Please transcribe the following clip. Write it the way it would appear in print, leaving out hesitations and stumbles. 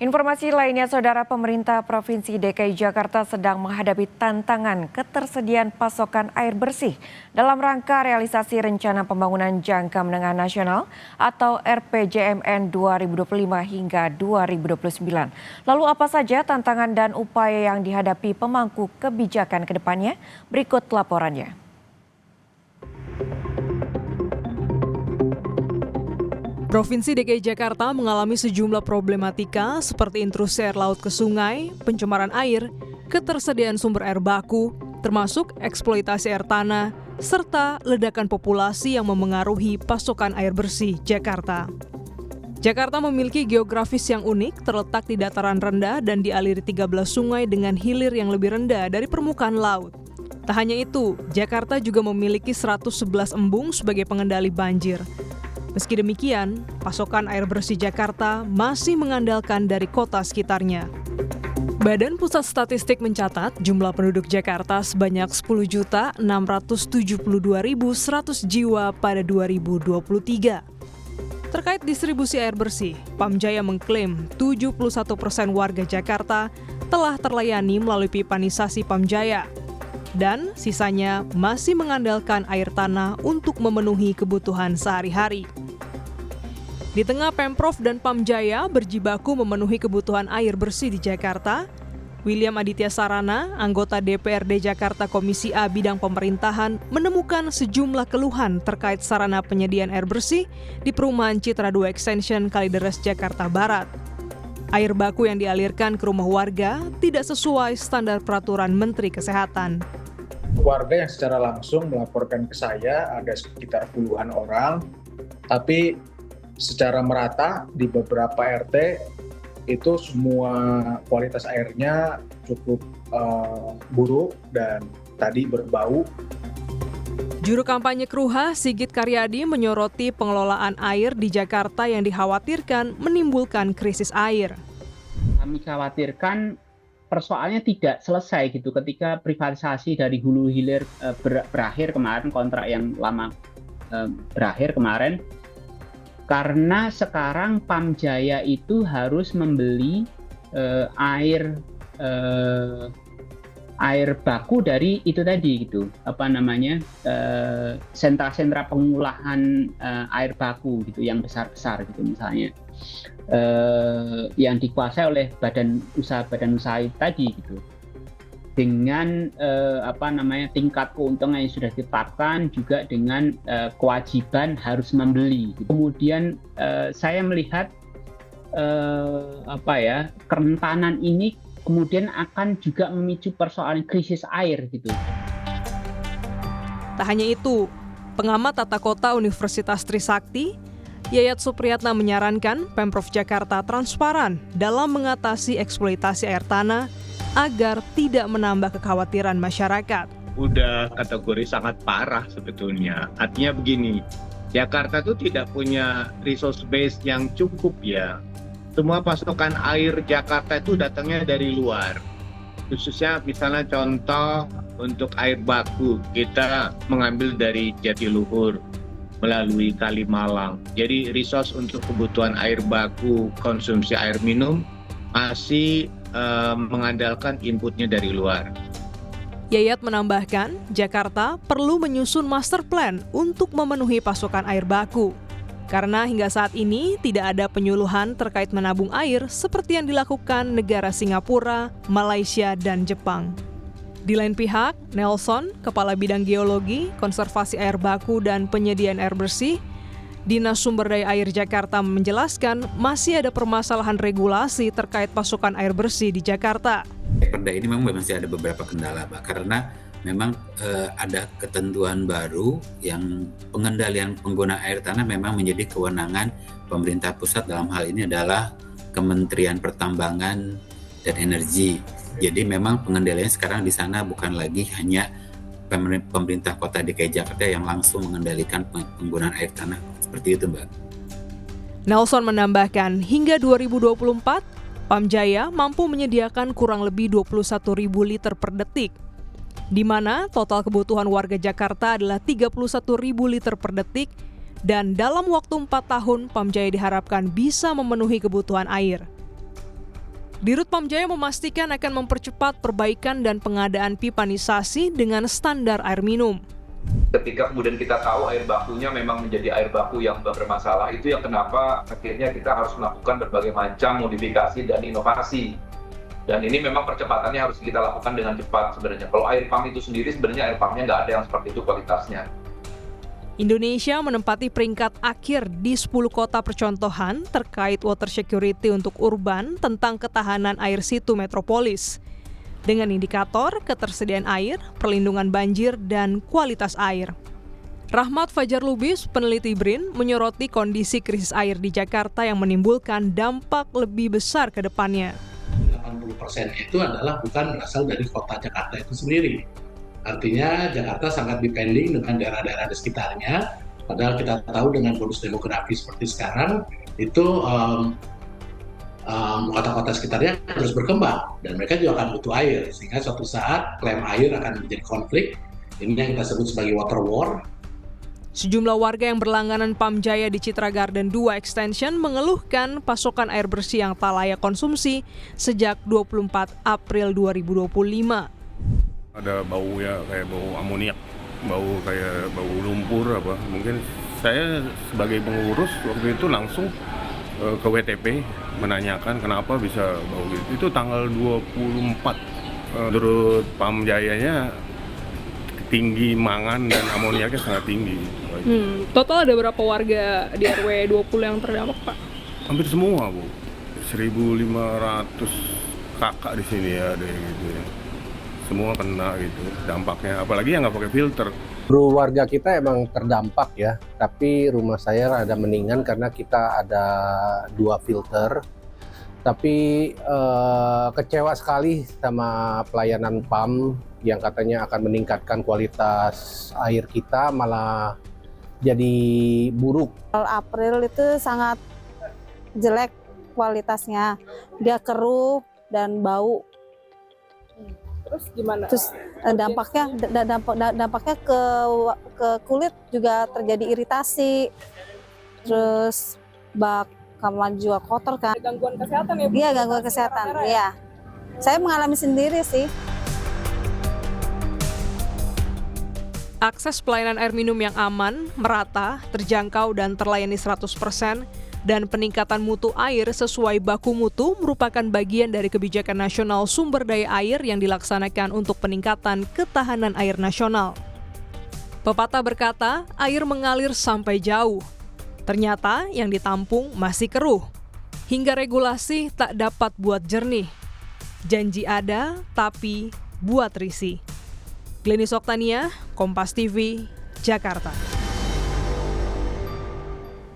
Informasi lainnya, Saudara, pemerintah Provinsi DKI Jakarta sedang menghadapi tantangan ketersediaan pasokan air bersih dalam rangka realisasi Rencana Pembangunan Jangka Menengah Nasional atau RPJMN 2025 hingga 2029. Lalu apa saja tantangan dan upaya yang dihadapi pemangku kebijakan ke depannya? Berikut laporannya. Provinsi DKI Jakarta mengalami sejumlah problematika seperti intrusi air laut ke sungai, pencemaran air, ketersediaan sumber air baku, termasuk eksploitasi air tanah, serta ledakan populasi yang memengaruhi pasokan air bersih Jakarta. Jakarta memiliki geografis yang unik, terletak di dataran rendah dan dialiri 13 sungai dengan hilir yang lebih rendah dari permukaan laut. Tak hanya itu, Jakarta juga memiliki 111 embung sebagai pengendali banjir. Meski demikian, pasokan air bersih Jakarta masih mengandalkan dari kota sekitarnya. Badan Pusat Statistik mencatat jumlah penduduk Jakarta sebanyak 10.672.100 jiwa pada 2023. Terkait distribusi air bersih, Pamjaya mengklaim 71% warga Jakarta telah terlayani melalui pipanisasi Pamjaya. Dan sisanya masih mengandalkan air tanah untuk memenuhi kebutuhan sehari-hari. Di tengah Pemprov dan Pamjaya berjibaku memenuhi kebutuhan air bersih di Jakarta, William Aditya Sarana, anggota DPRD Jakarta Komisi A Bidang Pemerintahan, menemukan sejumlah keluhan terkait sarana penyediaan air bersih di perumahan Citra 2 Extension Kalideres, Jakarta Barat. Air baku yang dialirkan ke rumah warga tidak sesuai standar peraturan Menteri Kesehatan. Warga yang secara langsung melaporkan ke saya ada sekitar puluhan orang, tapi secara merata di beberapa RT itu semua kualitas airnya cukup buruk dan tadi berbau. Juru kampanye KRUHA Sigit Karyadi menyoroti pengelolaan air di Jakarta yang dikhawatirkan menimbulkan krisis air. Kami khawatirkan persoalannya tidak selesai gitu ketika privatisasi dari hulu hilir berakhir kemarin, kontrak yang lama berakhir kemarin, karena sekarang Pamjaya itu harus membeli air baku dari itu tadi gitu, sentra-sentra pengolahan air baku gitu yang besar-besar gitu misalnya. Yang dikuasai oleh badan usaha tadi gitu, dengan tingkat keuntungan yang sudah ditetapkan juga dengan kewajiban harus membeli. Kemudian saya melihat kerentanan ini kemudian akan juga memicu persoalan krisis air gitu. Tak hanya itu, pengamat tata kota Universitas Trisakti, Yayat Supriyatna menyarankan Pemprov Jakarta transparan dalam mengatasi eksploitasi air tanah agar tidak menambah kekhawatiran masyarakat. Udah kategori sangat parah sebetulnya. Artinya begini, Jakarta itu tidak punya resource base yang cukup ya. Semua pasokan air Jakarta itu datangnya dari luar. Khususnya misalnya contoh untuk air baku, kita mengambil dari Jatiluhur melalui Kalimalang. Jadi resource untuk kebutuhan air baku, konsumsi air minum masih mengandalkan inputnya dari luar. Yayat menambahkan, Jakarta perlu menyusun master plan untuk memenuhi pasokan air baku. Karena hingga saat ini tidak ada penyuluhan terkait menabung air seperti yang dilakukan negara Singapura, Malaysia, dan Jepang. Di lain pihak, Nelson, Kepala Bidang Geologi, Konservasi Air Baku dan Penyediaan Air Bersih, Dinas Sumber Daya Air Jakarta menjelaskan masih ada permasalahan regulasi terkait pasokan air bersih di Jakarta. Perda ini memang masih ada beberapa kendala, Pak, karena memang ada ketentuan baru yang pengendalian pengguna air tanah memang menjadi kewenangan pemerintah pusat, dalam hal ini adalah Kementerian Pertambangan dan Energi. Jadi memang pengendaliannya sekarang di sana bukan lagi hanya pemerintah kota DKI Jakarta yang langsung mengendalikan penggunaan air tanah. Seperti itu, Mbak. Nelson menambahkan, hingga 2024, Pamjaya mampu menyediakan kurang lebih 21.000 liter per detik, di mana total kebutuhan warga Jakarta adalah 31.000 liter per detik, dan dalam waktu 4 tahun, Pamjaya diharapkan bisa memenuhi kebutuhan air. Dirut Pamjaya memastikan akan mempercepat perbaikan dan pengadaan pipanisasi dengan standar air minum. Ketika kemudian kita tahu air bakunya memang menjadi air baku yang bermasalah, itu yang kenapa akhirnya kita harus melakukan berbagai macam modifikasi dan inovasi. Dan ini memang percepatannya harus kita lakukan dengan cepat sebenarnya. Kalau air pump itu sendiri sebenarnya air pumpnya nggak ada yang seperti itu kualitasnya. Indonesia menempati peringkat akhir di 10 kota percontohan terkait water security untuk urban tentang ketahanan air situ metropolis. Dengan indikator ketersediaan air, perlindungan banjir, dan kualitas air. Rahmat Fajar Lubis, peneliti BRIN, menyoroti kondisi krisis air di Jakarta yang menimbulkan dampak lebih besar ke depannya. 80% itu adalah bukan berasal dari kota Jakarta itu sendiri. Artinya Jakarta sangat depending dengan daerah-daerah di sekitarnya. Padahal kita tahu dengan bonus demografi seperti sekarang, itu kota-kota sekitarnya terus berkembang. Dan mereka juga akan butuh air. Sehingga suatu saat klaim air akan menjadi konflik. Ini yang kita sebut sebagai water war. Sejumlah warga yang berlangganan Pamjaya di Citra Garden 2 Extension mengeluhkan pasokan air bersih yang tak layak konsumsi sejak 24 April 2025. Ada baunya kayak bau amoniak, kayak bau lumpur apa. Mungkin saya sebagai pengurus waktu itu langsung ke WTP menanyakan kenapa bisa bau gitu. Itu tanggal 24. Menurut Pamjayanya tinggi mangan dan amoniaknya sangat tinggi. Total ada berapa warga di RW 20 yang terdampak, Pak? Hampir semua, Bu. 1.500 kakak di sini ya, ada gitu ya. Semua kena gitu dampaknya, apalagi yang nggak pakai filter. Warga kita emang terdampak ya, tapi rumah saya ada mendingan karena kita ada 2 filter. Tapi kecewa sekali sama pelayanan PAM yang katanya akan meningkatkan kualitas air kita, malah jadi buruk. April itu sangat jelek kualitasnya, dia keruh dan bau. Terus gimana? Terus dampaknya ke kulit juga terjadi iritasi. Terus bak kamar juga kotor kan. Gangguan kesehatan ya, Bu? Iya, gangguan kesehatan. Iya. Saya mengalami sendiri sih. Akses pelayanan air minum yang aman, merata, terjangkau dan terlayani 100%, dan peningkatan mutu air sesuai baku mutu merupakan bagian dari kebijakan nasional sumber daya air yang dilaksanakan untuk peningkatan ketahanan air nasional. Pepatah berkata, air mengalir sampai jauh. Ternyata yang ditampung masih keruh. Hingga regulasi tak dapat buat jernih. Janji ada, tapi buat risih. Glenis Oktania, Kompas TV, Jakarta.